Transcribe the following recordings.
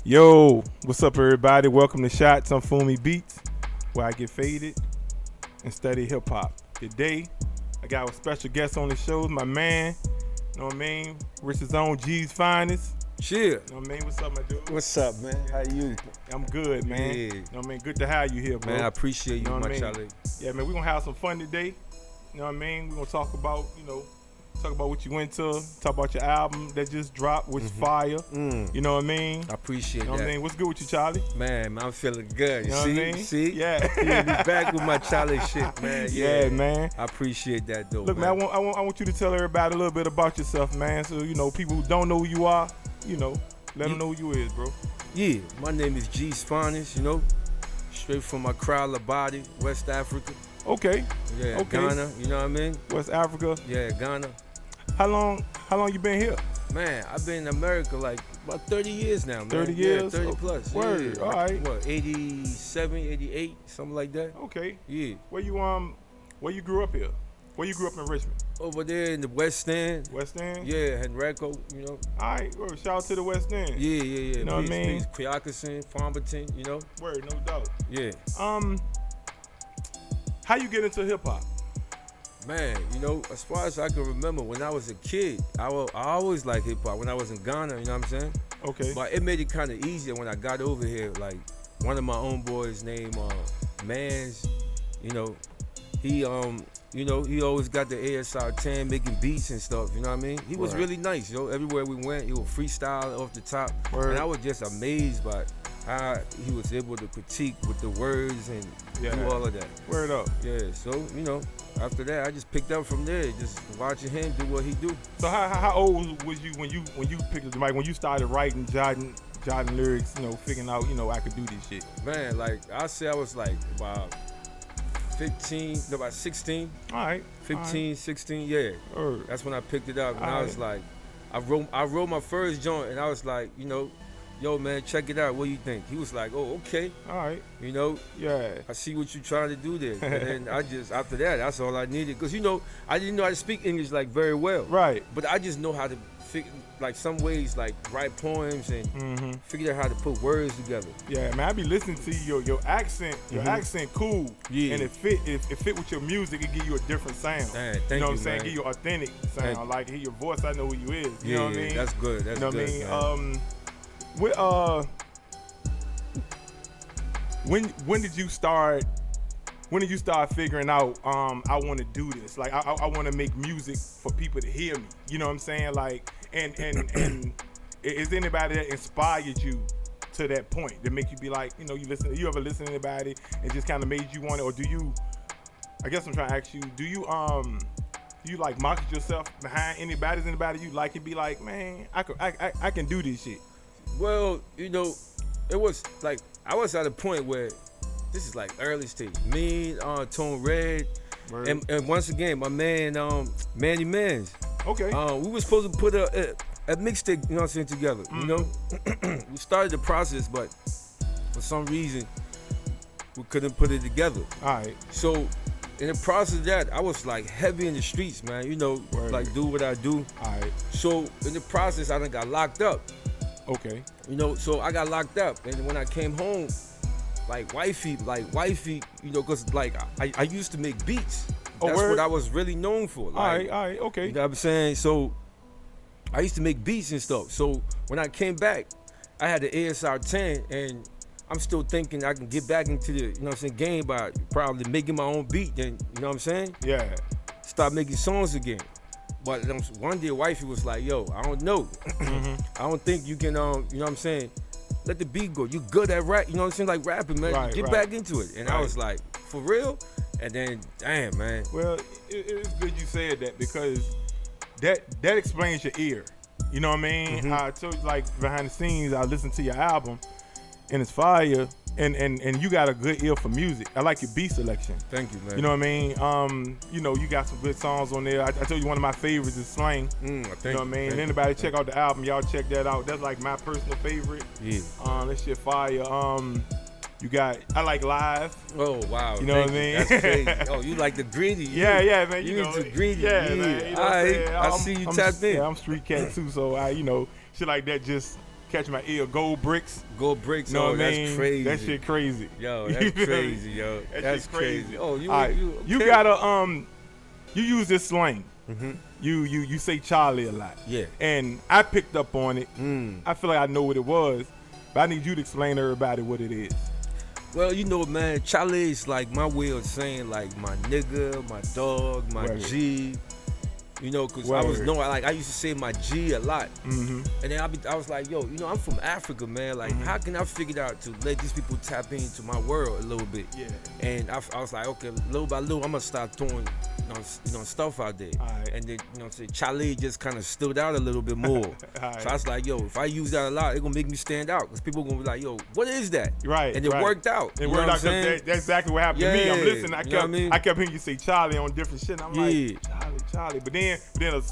Yo, what's up, everybody? Welcome to Shotz on Fumie Beats, where I get faded and study hip hop. Today, I got a special guest on the show, my man. You know what I mean? Rich's own G's finest. Chill. You know what I mean? What's up, my dude? What's up, man? How you? I'm good, man. Yeah. You know what I mean? Good to have you here, bro. Man, I appreciate you, know my what I mean? Charlie. Yeah, man, we're gonna have some fun today. You know what I mean? We're gonna talk about, talk about what you went to, talk about your album that just dropped, which is fire. You know what I mean? I appreciate You know that. what I mean? What's good with you, Charlie? Man, I'm feeling good. You know see? what I mean? See? Yeah. Yeah, be back with my Charlie shit, man. Yeah, man. I appreciate that, though. Look, man, I want you to tell everybody a little bit about yourself, man. So, people who don't know who you are, let them know who you is, bro. Yeah, my name is G's finest, straight from my Crowler body, West Africa. Okay. Yeah, Okay. Ghana, you know what I mean? West Africa. Yeah, Ghana. How long you been here? Man, I've been in America like about 30 years now, man. 30 years? Yeah, 30 plus. Word, Yeah. all right. What, 87, 88, something like that? Okay. Yeah. Where you grew up here? Where you grew up in Richmond? Over there in the West End. West End? Yeah, Henrico, All right, well, shout out to the West End. Yeah. You know what I mean? Peace, Quioccasin, Farmington, Word, no doubt. Yeah. How you get into hip hop? Man, as far as I can remember, when I was a kid, I always liked hip hop. When I was in Ghana, you know what I'm saying? Okay. But it made it kind of easier when I got over here. Like, one of my own boys named Mans, he always got the ASR 10 making beats and stuff, you know what I mean? He was Word. really nice, everywhere we went, he would freestyle off the top. Word. And I was just amazed by how he was able to critique with the words and do all of that. Word up. Yeah, so, after that, I just picked up from there, just watching him do what he do. So how old was you when you picked up the mic, when you started writing, jotting lyrics, figuring out, I could do this shit? Man, like, I say I was like about 16. All right. 15, 16, yeah. Word. That's when I picked it up, and I Alright. was like, I wrote my first joint, and I was like, yo, man, check it out. What do you think? He was like, oh, okay. All right. Yeah. I see what you're trying to do there. And then after that, that's all I needed. Because, I didn't know how to speak English, like, very well. Right. But I just know how to, like, some ways, like, write poems and figure out how to put words together. Yeah, man, I be listening to you, your accent, accent cool. Yeah. And it fit with your music, it give you a different sound. Man, you thank know what you, I'm saying? man. Give you authentic Thank sound. Like, hear your voice, I know who you is. You Yeah, know what I mean? that's good. That's you know good, what I mean? When did you start figuring out I want to do this? Like I want to make music for people to hear me. You know what I'm saying? Like and is anybody that inspired you to that point to make you be like, you ever listen to anybody and just kind of made you want it, or do you? I guess I'm trying to ask you, do you like market yourself behind anybody? Is anybody you like and be like, man, I can do this shit? Well, it was like I was at a point where this is like early stage. Me, Tone Red, and once again my man Manny Mans. Okay. We were supposed to put a mixtape, together. We started the process, but for some reason we couldn't put it together. All right. So in the process of that, I was like heavy in the streets, man. Word. Like do what I do. All right. So in the process, I done got locked up. Okay. So I got locked up, and when I came home, like wifey, cause like I used to make beats. That's word? what I was really known for. Like, all right, okay. You know what I'm saying? So I used to make beats and stuff. So when I came back, I had the ASR 10, and I'm still thinking I can get back into the, game by probably making my own beat. Then, you know what I'm saying? Yeah. Start making songs again. But one day, wifey was like, yo, I don't know. I don't think you can, you know what I'm saying? Let the beat go. You good at rap, you know what I'm saying? Like rapping, man. Right, Get right. back into it. And I was like, for real? And then, damn, man. Well, it's good you said that, because that explains your ear. You know what I mean? I told you, like, behind the scenes, I listened to your album, and it's fire. And you got a good ear for music. I like your beat selection. Thank you, man. You know what I mean? You got some good songs on there. I told you one of my favorites is Slang. Thank You know what I mean? you. And anybody check out the album, y'all check that out. That's like my personal favorite. Yeah. That shit fire. I like Live. Oh, wow. You know what I mean? That's crazy. Oh, you like the greedy. Yeah, man. You know, into greedy. Yeah, man. You know what I'm saying? I see you tapped in. Yeah, I'm street cat too, so I, shit like that just catch my ear. Gold bricks. Gold bricks. Know Oh, what I that's mean? crazy. That shit crazy. Yo, that's crazy, yo. That's shit crazy. Oh, you All right. okay? You gotta you use this slang. Mm-hmm. You say Charlie a lot. Yeah. And I picked up on it. Mm. I feel like I know what it was, but I need you to explain to everybody what it is. Well, you know, man, Talez is like my way of saying like my nigga, my dog, my Word. G. You know, cause Word. I used to say my G a lot, Mm-hmm. and then I was like, yo, you know, I'm from Africa, man. Like, how can I figure out to let these people tap into my world a little bit? Yeah. And I was like, okay, little by little, I'm gonna start throwing, you know, stuff out there. All right. And then, you know, say Talez just kind of stood out a little bit more. Right. So I was like, yo, if I use that a lot, it's gonna make me stand out, cause people gonna be like, yo, what is that? Right. And it right. worked out. It you know worked what out I'm saying? because that's exactly what happened to me. I'm Yeah, listening. you know what I mean? I kept hearing you say Charlie on different shit. And I'm like, Yeah. Charlie. But then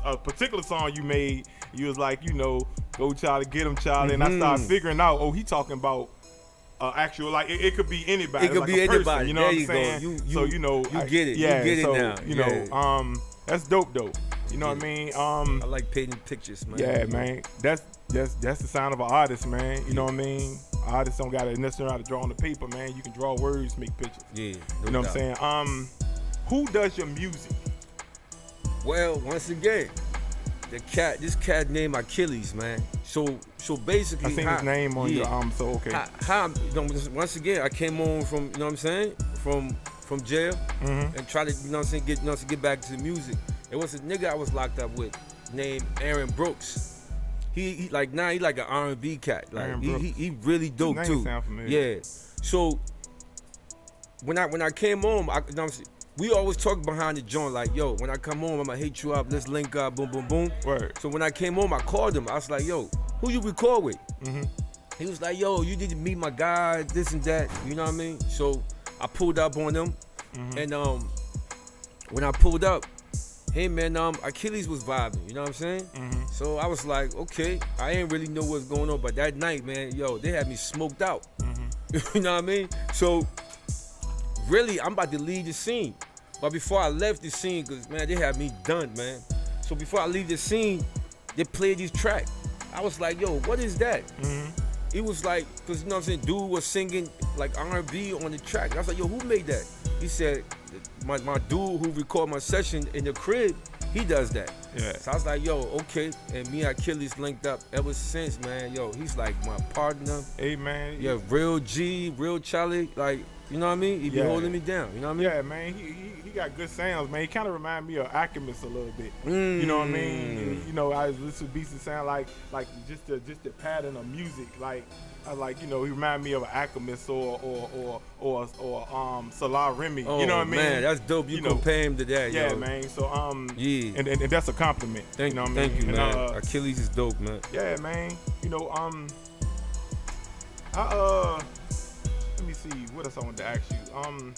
a particular song you made, you was like, you know, go Charlie, get him Charlie. And I started figuring out, oh, he talking about actual, like it could be anybody. It could like be a person, anybody. you know There what I'm you go. saying? So you know, you get it. Yeah, You get it so, now. You Yeah. know, that's dope though. You know what I mean? I like painting pictures, man. Yeah, man. That's the sound of an artist, man. You know what I mean? Artists don't gotta necessarily know how to draw on the paper, man. You can draw words, make pictures. Yeah. You know what I'm saying? Who does your music? Well, once again, this cat named Achilles, man. So basically, I seen his name on your so okay. You know, once again, I came home from, you know what I'm saying, from jail, and tried to, you know what I'm saying, get back to the music. It was a nigga I was locked up with named Aaron Brooks. He like he like an R&B cat. Like he really dope Name too. sound familiar. Yeah. So when I came home, you know what I'm saying, we always talk behind the joint like, yo, when I come home, I'ma hit you up, let's link up, boom, boom, boom. Word. So when I came home, I called him. I was like, yo, who you record with? He was like, yo, you need to meet my guy, this and that. You know what I mean? So I pulled up on him, and when I pulled up, hey man, Achilles was vibing. You know what I'm saying? So I was like, okay, I ain't really know what's going on, but that night, man, yo, they had me smoked out. You know what I mean? So really, I'm about to leave the scene. But before I left the scene, cause man, they had me done, man. So before I leave the scene, they played this track. I was like, yo, what is that? It was like, cause you know what I'm saying, dude was singing like R&B on the track. I was like, yo, who made that? He said, my dude who recorded my session in the crib, he does that. Yeah. So I was like, yo, okay. And me and Achilles linked up ever since, man. Yo, he's like my partner. Hey man. Yeah, real G, real Charlie. Like, you know what I mean? He be holding me down. You know what I mean? Yeah, man. He got good sounds, man. He kind of remind me of Alchemist a little bit. You know what I mean? You know, I listen to beats that sound like just the pattern of music. Like I like, you know, he remind me of an Alchemist or Salah Remy. Oh, you know what I mean? Man, that's dope. You compare him to that, yeah, yo. man. So yeah. and that's a compliment. Thank you know what thank I mean? you, man. And, Achilles is dope, man. yeah, man. You know, let me see what else I wanted to ask you.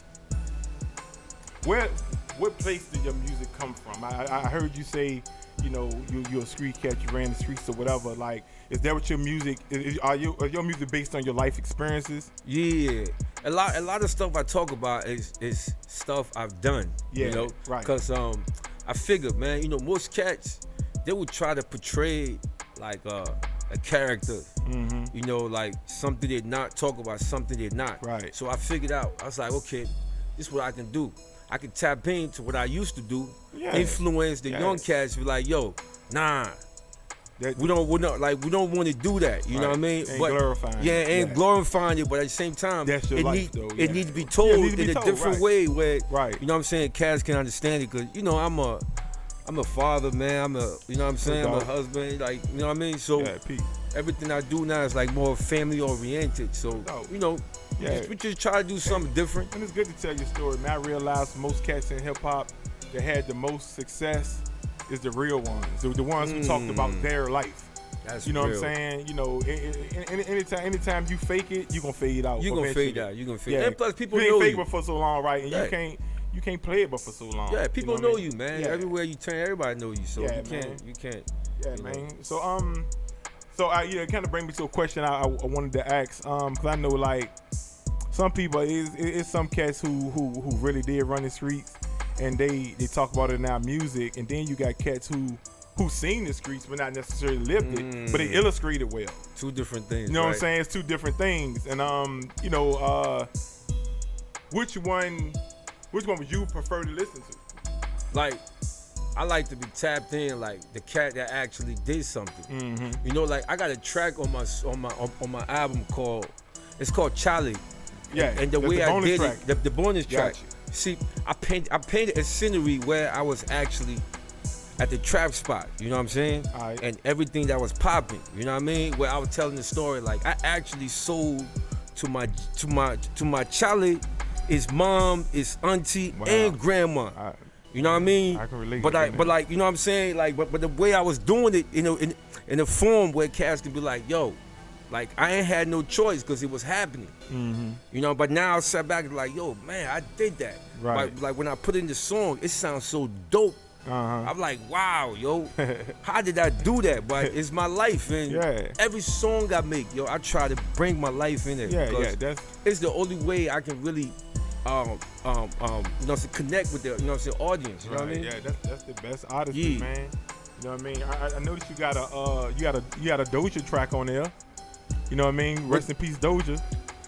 What place did your music come from? I heard you say, you know, you're a street cat, you ran the streets or whatever. Like, is that what your music is? Are your music based on your life experiences? Yeah, a lot of stuff I talk about is stuff I've done. Yeah, you know, right. Cause I figured, man, you know, most cats they would try to portray like a character, you know, like something they're not, talk about something they're not. Right. So I figured out, I was like, okay, this is what I can do. I can tap into what I used to do, influence the young cats. Be like, yo, nah, we don't want to do that. You know what I mean? Ain't glorifying. Yeah, ain't glorifying it, but at the same time, that's your life, though. It needs to be told in a different way where, you know what I'm saying, cats can understand it. Cause you know, I'm a father, man. You know what I'm saying? I'm a husband, like, you know what I mean? So everything I do now is like more family oriented. So, you know, we just try to do something different. And it's good to tell your story, man. I realized most cats in hip hop that had the most success is the real ones, the ones who talked about their life. That's you know real. what I'm saying? You know, anytime you fake it, you gonna fade out. You gonna fade out. And plus, people you know ain't fake it for so long, right? And you can't play it but for so long. Yeah, people know you, man. Yeah. Everywhere you turn, everybody know you. So you can't. Yeah, man. So kind of bring me to a question I wanted to ask. Cause I know like some people is some cats who really did run the streets and they talk about it in our music, and then you got cats who who seen the streets but not necessarily lived it, but they illustrate it well. Two different things. You know what I'm saying? It's two different things. And you know, which one would you prefer to listen to? Like, I like to be tapped in, like the cat that actually did something. You know, like I got a track on my album called Talez. Yeah, and the way I did track. it, the bonus track. Gotcha. See, I painted a scenery where I was actually at the trap spot. You know what I'm saying? Alright. And everything that was popping. You know what I mean? Where I was telling the story, like I actually sold to my Talez, his mom, his auntie, and grandma. You know what I mean? I can relate. But like, you know what I'm saying? Like, but the way I was doing it, you know, in a form where cats can be like, yo, like I ain't had no choice because it was happening. You know, but now I sat back and like, yo, man, I did that. Right. Like when I put in the song, it sounds so dope. I'm like, wow, yo, how did I do that? But it's my life, and every song I make, yo, I try to bring my life in it. It's the only way I can really you know, to connect with the, you know, audience. You know what I mean? Yeah, that's the best artistry, man. You know what I mean? I noticed you got a Doja track on there. You know what I mean? Rest in peace, Doja.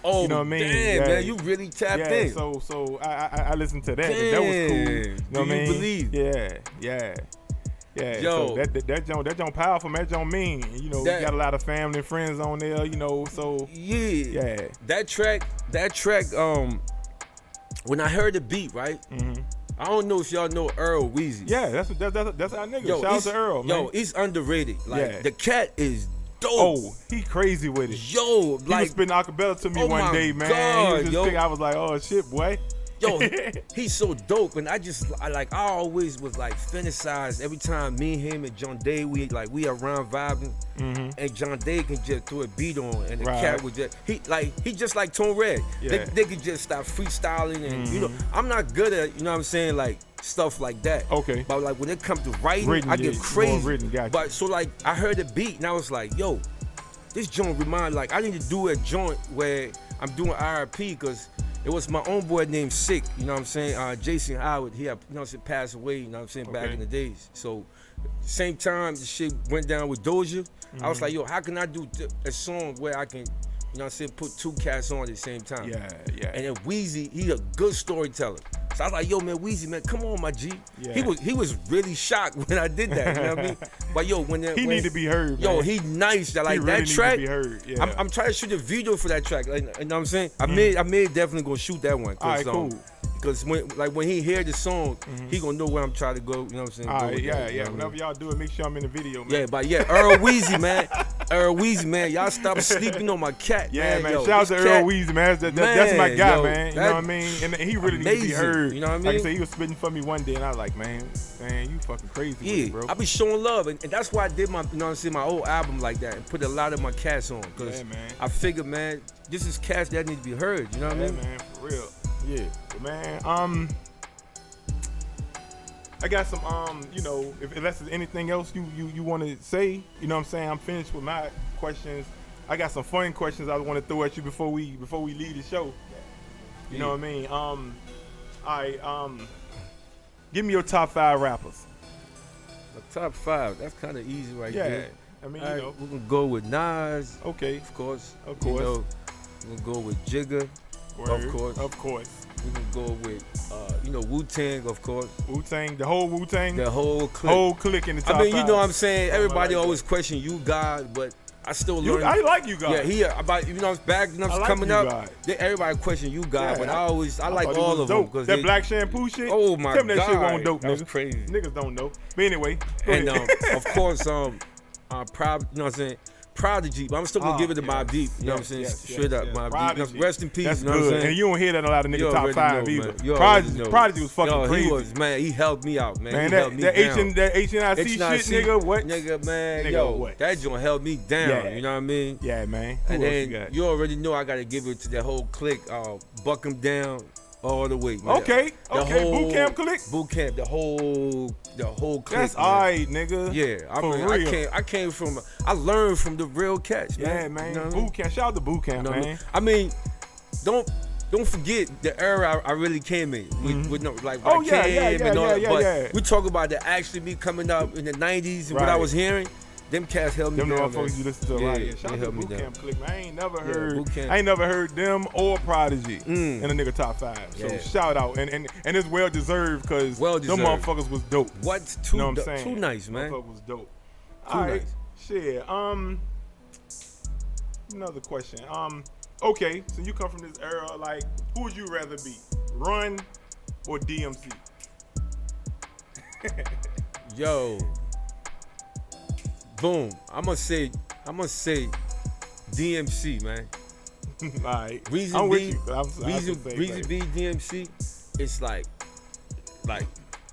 Oh, you know what I mean? Damn, man, you really tapped in. So I listened to that. Damn. That was cool. You know what I mean? Believe? Yeah. Yo, so that joint powerful, man. That joint mean. You know, you got a lot of family and friends on there. You know, so yeah. That track. When I heard the beat, right? I don't know if y'all know Earl Weezy. Yeah, that's our nigga. Shout out to Earl, man. Yo, he's underrated. Like the cat is dope. Oh, he crazy with it. Yo, he like was spitting acapella to me one day, man. God, he was I was like, oh shit, boy. Yo, he's so dope, and I always was like fantasized every time me and him and John Day we around vibing, and John Day can just throw a beat on, and the cat would just he just like Tone Red. They could just start freestyling, and you know I'm not good at, you know what I'm saying, like stuff like that. Okay. But like when it comes to writing, I get crazy. But so like I heard the beat and I was like, yo, this joint remind, like I need to do a joint where I'm doing RIP because it was my own boy named Sick, you know what I'm saying? Jason Howard, he had, you know what I'm saying, passed away, you know what I'm saying, back in the days. So, same time the shit went down with Doja, I was like, yo, how can I do a song where I can, you know what I'm saying, put two cats on at the same time? Yeah. And then Weezy, he a good storyteller. So I was like, yo, man, Weezy, man, come on, my G. Yeah. He was really shocked when I did that, you know what I mean? But yo, he need to be heard, man. Yo, he nice. Like he that really track. Need to be heard. Yeah. I'm trying to shoot a video for that track. Like, you know what I'm saying? I may definitely gonna shoot that one. All right, cool. Because when he hear the song, he gonna know where I'm trying to go. You know what I'm saying? All right, yeah. Whenever y'all do it, make sure I'm in the video, man. Yeah, but Earl Weezy, man. Earl Weezy, man. Y'all stop sleeping on my cat, man. Yo, shout out to Earl Weezy, man. That's my guy, yo, man. You know what I mean? And he really needs to be heard. You know what I mean? Like I said, he was spitting for me one day, and I was like, man, you fucking crazy, with it, bro. I be showing love, and that's why I did my, you know what I'm saying, my old album like that, and put a lot of my cats on, because I figured, man, this is cats that need to be heard. You know what I mean? Man, for real. Yeah, but man, I got some, you know, if unless there's anything else you want to say, you know what I'm saying? I'm finished with my questions. I got some fun questions I want to throw at you before we leave the show. You know what I mean? All right, give me your top 5 rappers. The top 5, that's kind of easy there. Yeah, I mean, you know. We're going to go with Nas. Okay. Of course. Of course. You know, we're going to go with Jigga. Word. Of course. We're going to go with, you know, Wu-Tang, of course. Wu-Tang, the whole Wu-Tang? The whole clique. Whole clique in the top 5. I mean, you know what I'm saying? Everybody always question you, God, but I still learn. I like you, God. Yeah, about, you know, back, you know, like coming you, up, God. Everybody question you, God, but I like thought all of them. Dope. That black shampoo shit? Oh, my God. Tell me that shit won't dope, That was crazy. Niggas don't know. But anyway. And, of course, proud, you know what I'm saying? Prodigy, but I'm still gonna give it to Mobb Deep. You know what I'm saying? Straight up, Mobb Deep. Rest in peace. That's you know what I'm saying? And you don't hear that in a lot of niggas top 5 know, either. Prodigy was fucking crazy. He helped me out, man. That HNIC shit, nigga, what? Nigga, man, nigga, what? That joint held me down. You know what I mean? Yeah, man. And then you already know I gotta give it to that whole clique. Buck 'em down all the way, man. Okay. Boot camp clique. Boot camp, the whole clique. That's alright, nigga. Yeah, I learned from the real cats, man. Yeah, man. You know boot camp. Shout out to boot camp, man. I mean, don't don't forget the era I really came in with no like Oh, Rakim yeah, and all that. But yeah. we talk about the actually me coming up in the 90s and what I Right. was hearing. Them cats held me Them the down, motherfuckers man. you listen to, Yeah, right? Yeah, they shout out to held me Boot down. Camp Click, man. I ain't never Yeah, heard. Boot Camp. I ain't never heard them or Prodigy in the nigga top 5. So Yeah. shout out, and it's well deserved because Well them deserved. motherfuckers was dope. What's You too know what I'm saying? too nice, man. Motherfuckers was dope. Too All right, nice. shit. Another question. Okay, so you come from this era. Like, who would you rather be, Run or DMC? Yo, boom. I'm gonna say DMC, man. All right. Reason I'm with B, you. reason B, DMC. It's like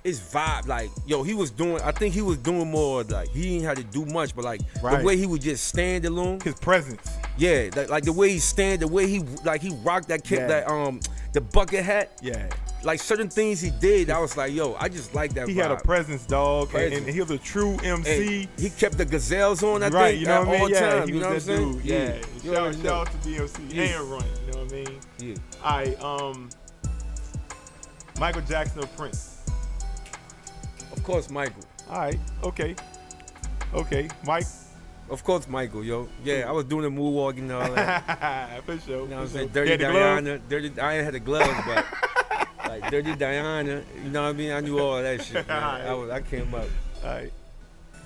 it's vibe. Like, yo, he was doing. I think he was doing more. Like, he ain't had to do much, but like Right. the way he would just stand alone. His presence. Yeah, like the way he stand, the way he rocked that kid, Yeah. that the bucket hat. Yeah. Like certain things he did, I was like, yo, I just like that. He vibe. had a presence, dog, Presence. and he was a true MC. And he kept the gazelles on, I Right, think, you know at what I all mean? Yeah, times. he You was know what I'm that saying? dude. Yeah. You already Shout know. out to DMC Yeah. and Run. You know what I mean? Yeah. All right. Michael Jackson or Prince? Of course, Michael. All right. Okay. Mike. Of course, Michael, yo. Yeah, I was doing the moonwalk and all that. For sure. You know what I'm for saying? sure. Dirty He had the glove? Diana. I ain't had the gloves, but like Dirty Diana, you know what I mean? I knew all that shit, man. Alright. I came up. All right.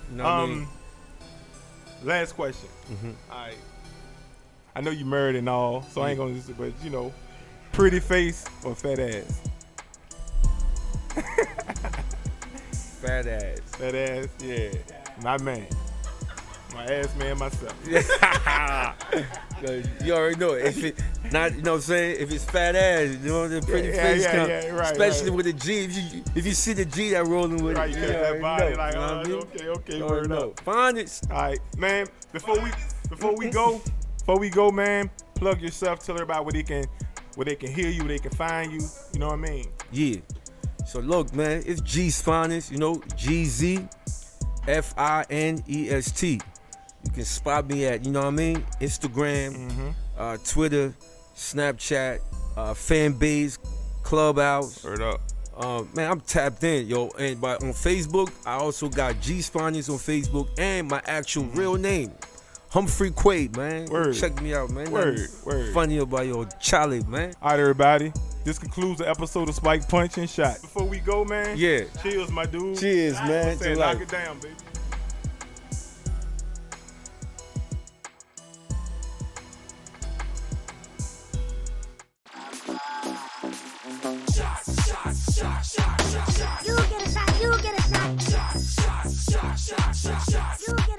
You know what I mean? Last question. All right. I know you married and all, so I ain't gonna just, but you know, pretty face or fat ass? Fat ass. Fat ass, yeah. My man. My ass man myself. Cause you already know it. If it not, you know what I'm saying? If it's fat ass, you know the pretty face come. right, Especially right. with a G. If you see the G that rolling with Right, it, you you got that already body know, like, you know what I mean? okay, You word already know. up. Find it. All right, man. Before we go, man, plug yourself. Tell everybody where they can hear you, where they can find you. You know what I mean? Yeah. So look, man, it's G's Finest, you know, GZFINEST. You can spot me at, you know what I mean, Instagram, Twitter, Snapchat, Fanbase, Clubhouse. Word up. Man, I'm tapped in, yo. And on Facebook, I also got G's Finest on Facebook and my actual real name, Humphrey Quaid, man. Word. Check me out, man. Word. Funny about your Charlie, man. All right, everybody. This concludes the episode of Spike Punch and Shot. Before we go, man. Yeah. Cheers, my dude. Cheers, man. Say, To knock life. it down, baby. You get a shot, you get a shot. You get